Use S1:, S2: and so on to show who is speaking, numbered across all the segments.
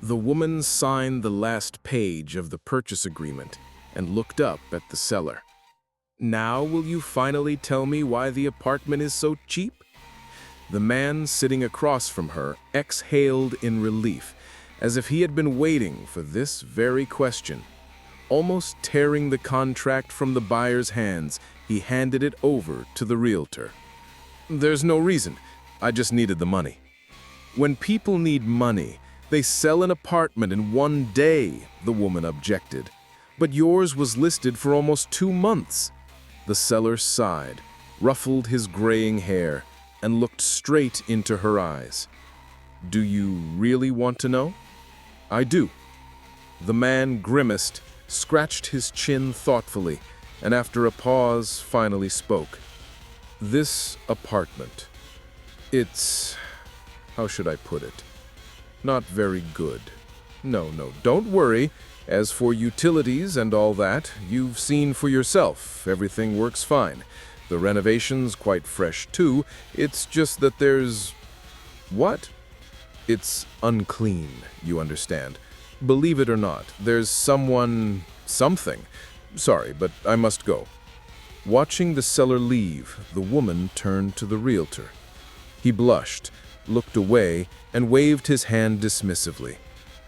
S1: The woman signed the last page of the purchase agreement and looked up at the seller. "Now will you finally tell me why the apartment is so cheap?" The man sitting across from her exhaled in relief, as if he had been waiting for this very question. Almost tearing the contract from the buyer's hands, he handed it over to the realtor. "There's no reason. I just needed the money." "When people need money, they sell an apartment in one day," the woman objected. "But yours was listed for almost 2 months." The seller sighed, ruffled his graying hair, and looked straight into her eyes. "Do you really want to know?" "I do." The man grimaced, scratched his chin thoughtfully, and after a pause finally spoke. "This apartment, how should I put it? Not very good. No, don't worry. As for utilities and all that, you've seen for yourself. Everything works fine. The renovation's quite fresh too. It's just that there's..." "What?" "It's unclean, you understand. Believe it or not, there's something. Sorry, but I must go." Watching the seller leave, the woman turned to the realtor. He blushed, looked away, and waved his hand dismissively.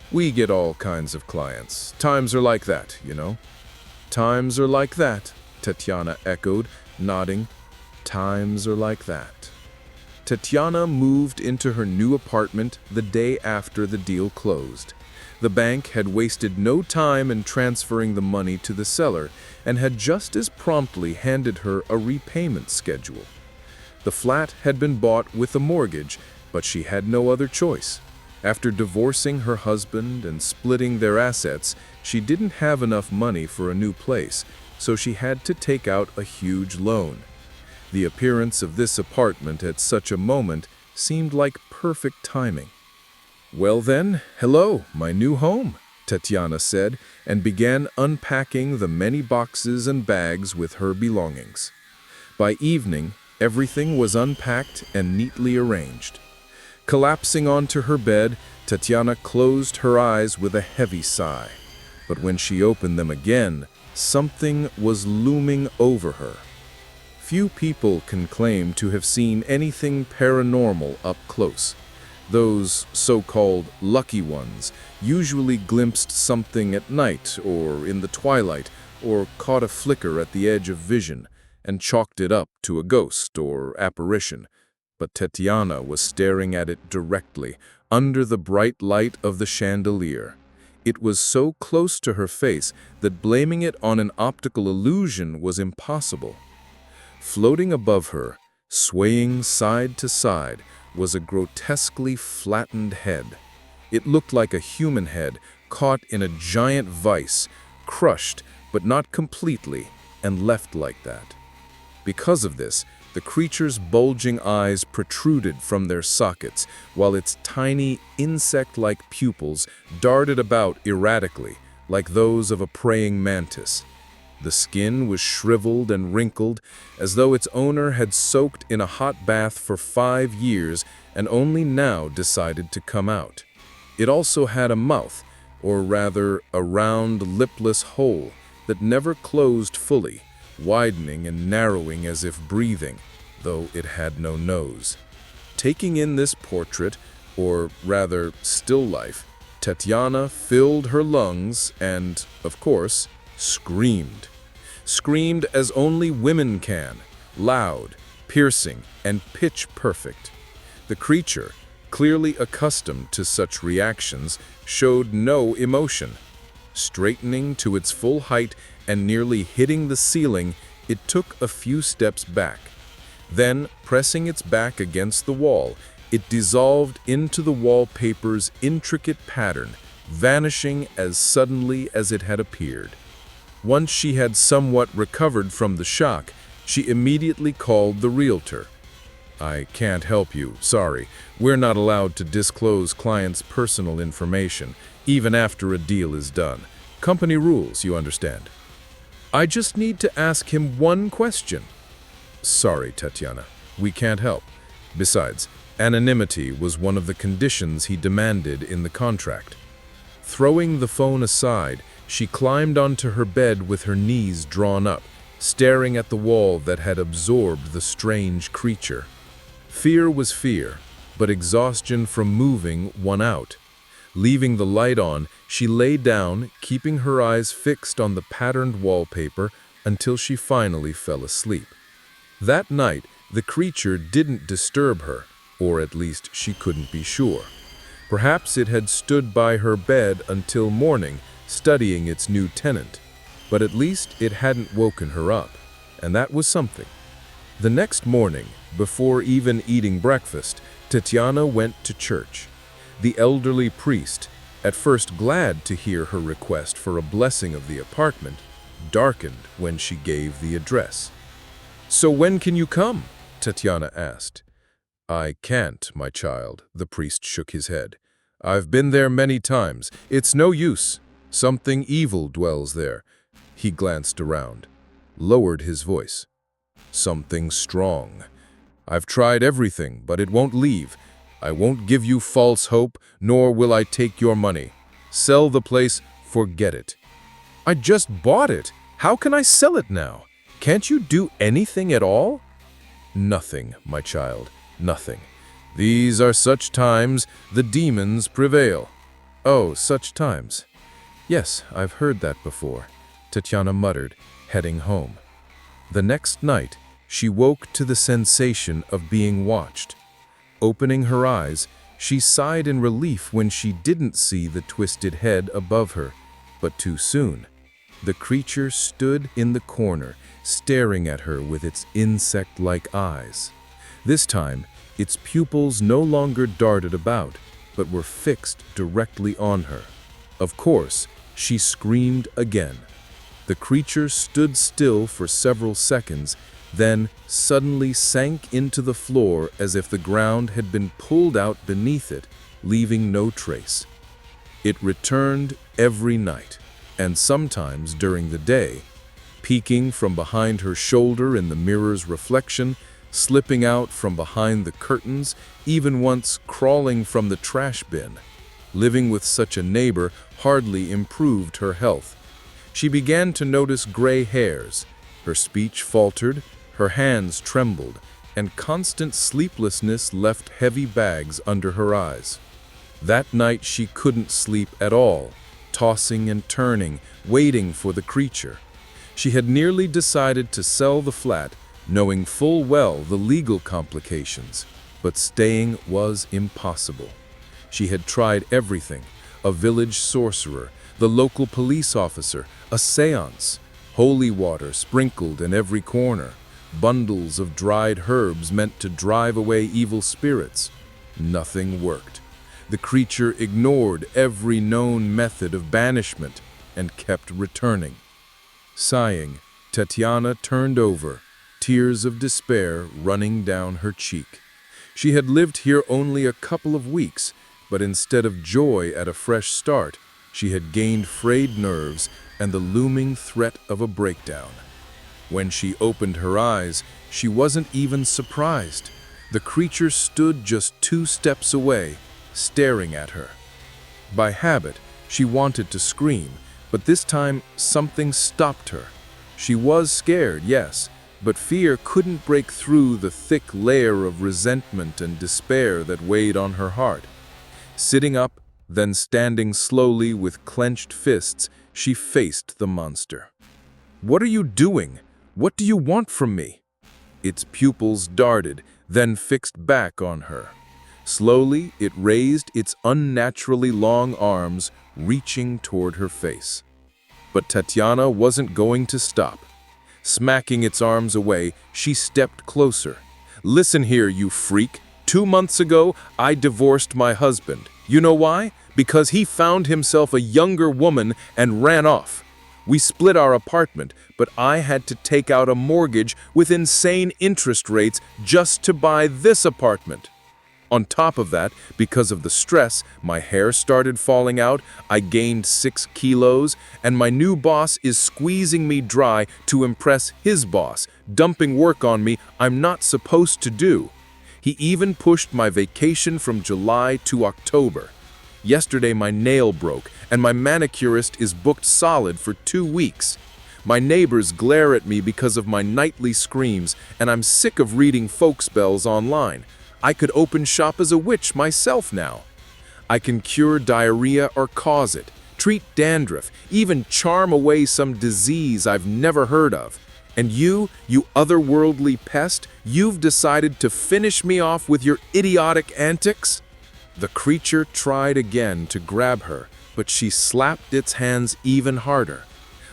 S1: "We get all kinds of clients. Times are like that, you know." "Times are like that," Tatiana echoed, nodding. "Times are like that." Tatiana moved into her new apartment the day after the deal closed. The bank had wasted no time in transferring the money to the seller and had just as promptly handed her a repayment schedule. The flat had been bought with a mortgage, but she had no other choice. After divorcing her husband and splitting their assets, she didn't have enough money for a new place, so she had to take out a huge loan. The appearance of this apartment at such a moment seemed like perfect timing. "Well then, hello, my new home," Tatiana said, and began unpacking the many boxes and bags with her belongings. By evening, everything was unpacked and neatly arranged. Collapsing onto her bed, Tatiana closed her eyes with a heavy sigh. But when she opened them again, something was looming over her. Few people can claim to have seen anything paranormal up close. Those so-called lucky ones usually glimpsed something at night or in the twilight, or caught a flicker at the edge of vision and chalked it up to a ghost or apparition. But Tatiana was staring at it directly, under the bright light of the chandelier. It was so close to her face that blaming it on an optical illusion was impossible. Floating above her, swaying side to side, was a grotesquely flattened head. It looked like a human head caught in a giant vice, crushed but not completely, and left like that. Because of this, the creature's bulging eyes protruded from their sockets, while its tiny, insect-like pupils darted about erratically, like those of a praying mantis. The skin was shriveled and wrinkled, as though its owner had soaked in a hot bath for 5 years and only now decided to come out. It also had a mouth, or rather a round, lipless hole that never closed fully, widening and narrowing as if breathing, though it had no nose. Taking in this portrait, or rather still life, Tatiana filled her lungs and, of course, screamed. Screamed as only women can, loud, piercing, and pitch perfect. The creature, clearly accustomed to such reactions, showed no emotion. Straightening to its full height and nearly hitting the ceiling, it took a few steps back. Then, pressing its back against the wall, it dissolved into the wallpaper's intricate pattern, vanishing as suddenly as it had appeared. Once she had somewhat recovered from the shock, she immediately called the realtor. "I can't help you, sorry. We're not allowed to disclose clients' personal information, even after a deal is done. Company rules, you understand." "I just need to ask him one question." "Sorry, Tatiana, we can't help. Besides, anonymity was one of the conditions he demanded in the contract." Throwing the phone aside, she climbed onto her bed with her knees drawn up, staring at the wall that had absorbed the strange creature. Fear was fear, but exhaustion from moving won out. Leaving the light on, she lay down, keeping her eyes fixed on the patterned wallpaper until she finally fell asleep. That night, the creature didn't disturb her, or at least she couldn't be sure. Perhaps it had stood by her bed until morning, studying its new tenant. But at least it hadn't woken her up, and that was something. The next morning, before even eating breakfast, Tatiana went to church. The elderly priest, at first glad to hear her request for a blessing of the apartment, darkened when she gave the address. "So when can you come?" Tatiana asked. "I can't, my child," the priest shook his head. "I've been there many times. It's no use. Something evil dwells there." He glanced around, lowered his voice. "Something strong. I've tried everything, but it won't leave. I won't give you false hope, nor will I take your money. Sell the place, forget it." "I just bought it. How can I sell it now? Can't you do anything at all?" "Nothing, my child, nothing. These are such times, the demons prevail." "Oh, such times. Yes, I've heard that before," Tatiana muttered, heading home. The next night, she woke to the sensation of being watched. Opening her eyes, she sighed in relief when she didn't see the twisted head above her, but too soon. The creature stood in the corner, staring at her with its insect-like eyes. This time, its pupils no longer darted about, but were fixed directly on her. Of course, she screamed again. The creature stood still for several seconds, then suddenly sank into the floor as if the ground had been pulled out beneath it, leaving no trace. It returned every night, and sometimes during the day, peeking from behind her shoulder in the mirror's reflection, slipping out from behind the curtains, even once crawling from the trash bin. Living with such a neighbor hardly improved her health. She began to notice gray hairs, her speech faltered, her hands trembled, and constant sleeplessness left heavy bags under her eyes. That night she couldn't sleep at all, tossing and turning, waiting for the creature. She had nearly decided to sell the flat, knowing full well the legal complications, but staying was impossible. She had tried everything: a village sorcerer, the local police officer, a seance, holy water sprinkled in every corner, bundles of dried herbs meant to drive away evil spirits. Nothing worked. The creature ignored every known method of banishment and kept returning. Sighing, Tatiana turned over, tears of despair running down her cheek. She had lived here only a couple of weeks, but instead of joy at a fresh start, she had gained frayed nerves and the looming threat of a breakdown. When she opened her eyes, she wasn't even surprised. The creature stood just 2 steps away, staring at her. By habit, she wanted to scream, but this time something stopped her. She was scared, yes, but fear couldn't break through the thick layer of resentment and despair that weighed on her heart. Sitting up, then standing slowly with clenched fists, she faced the monster. "What are you doing? What do you want from me?" Its pupils darted, then fixed back on her. Slowly, it raised its unnaturally long arms, reaching toward her face. But Tatiana wasn't going to stop. Smacking its arms away, she stepped closer. "Listen here, you freak. 2 months ago, I divorced my husband. You know why? Because he found himself a younger woman and ran off. We split our apartment, but I had to take out a mortgage with insane interest rates just to buy this apartment. On top of that, because of the stress, my hair started falling out, I gained 6 kilos, and my new boss is squeezing me dry to impress his boss, dumping work on me I'm not supposed to do. He even pushed my vacation from July to October. Yesterday my nail broke, and my manicurist is booked solid for 2 weeks. My neighbors glare at me because of my nightly screams, and I'm sick of reading folk spells online. I could open shop as a witch myself now. I can cure diarrhea or cause it, treat dandruff, even charm away some disease I've never heard of. And you otherworldly pest, you've decided to finish me off with your idiotic antics? The creature tried again to grab her, but she slapped its hands even harder.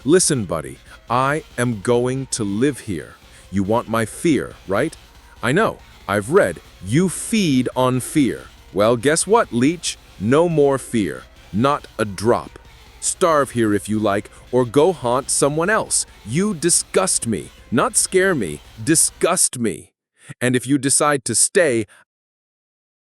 S1: Listen, buddy, I am going to live here. You want my fear, right? I know, I've read, you feed on fear. Well, guess what, leech? No more fear. Not a drop. Starve here if you like, or go haunt someone else. You disgust me. Not scare me, disgust me. And if you decide to stay,